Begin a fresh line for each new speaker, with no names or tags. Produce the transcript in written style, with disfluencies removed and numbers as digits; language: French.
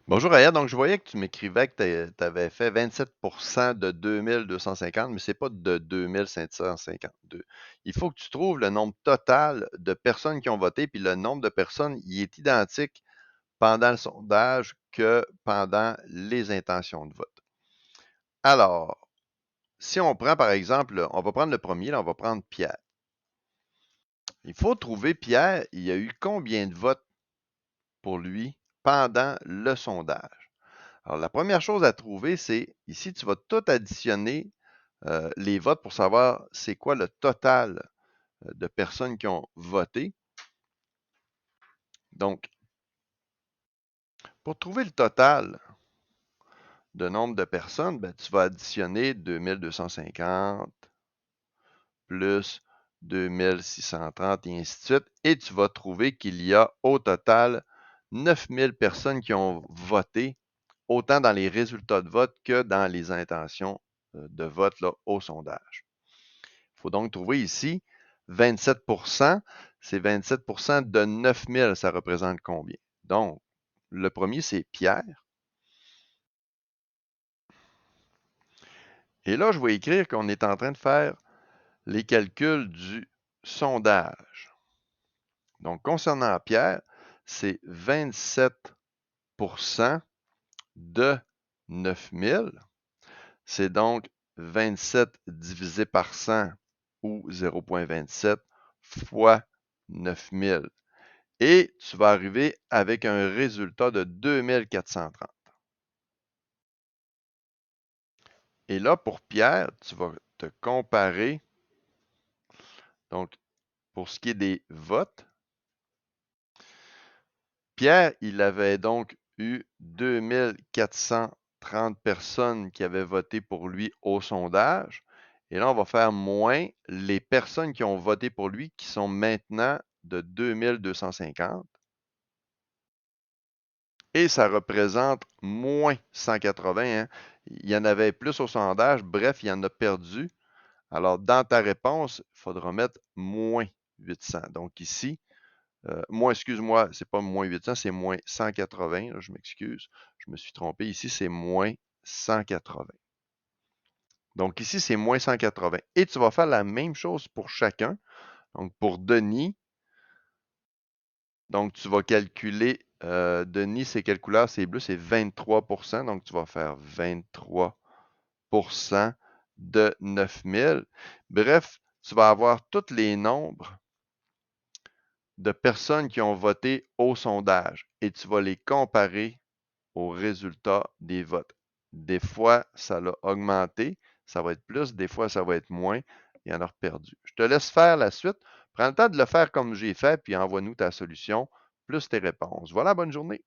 Bonjour Aya, donc je voyais que tu m'écrivais que tu avais fait 27% de 2250, mais c'est pas de 2552. Il faut que tu trouves le nombre total de personnes qui ont voté, puis le nombre de personnes, il est identique pendant le sondage que pendant les intentions de vote. Alors, si on prend par exemple, on va prendre le premier, là, on va prendre Pierre. Il faut trouver Pierre, il y a eu combien de votes pour lui pendant le sondage. Alors, la première chose à trouver, c'est ici, tu vas tout additionner les votes pour savoir c'est quoi le total de personnes qui ont voté. Donc, pour trouver le total de nombre de personnes, ben, tu vas additionner 2250 plus 2630 et ainsi de suite. Et tu vas trouver qu'il y a au total 9000 personnes qui ont voté, autant dans les résultats de vote que dans les intentions de vote là, au sondage. Il faut donc trouver ici 27 c'est 27 de 9000, ça représente combien? Donc, le premier, c'est Pierre. Et là, je vais écrire qu'on est en train de faire les calculs du sondage. Donc, concernant Pierre, c'est 27 de 9000. C'est donc 27 divisé par 100 ou 0,27 fois 9000. Et tu vas arriver avec un résultat de 2430. Et là, pour Pierre, tu vas te comparer. Donc, pour ce qui est des votes, Pierre, il avait donc eu 2430 personnes qui avaient voté pour lui au sondage. Et là, on va faire moins les personnes qui ont voté pour lui, qui sont maintenant de 2250. Et ça représente moins 180. Hein. Il y en avait plus au sondage. Bref, il y en a perdu. Alors, dans ta réponse, il faudra mettre moins 800. Donc ici, excuse-moi, c'est pas moins 800, c'est moins 180. Là, je m'excuse. Je me suis trompé. Ici, c'est moins 180. Donc ici, c'est moins 180. Et tu vas faire la même chose pour chacun. Donc pour Denis, donc tu vas calculer, Denis, c'est quelle couleur? C'est bleu, c'est 23 donc tu vas faire 23 de 9000. Bref, tu vas avoir tous les nombres de personnes qui ont voté au sondage et tu vas les comparer aux résultats des votes. Des fois, ça l'a augmenté, ça va être plus, des fois, ça va être moins, il y en a perdu. Je te laisse faire la suite. Prends le temps de le faire comme j'ai fait, puis envoie-nous ta solution, plus tes réponses. Voilà, bonne journée.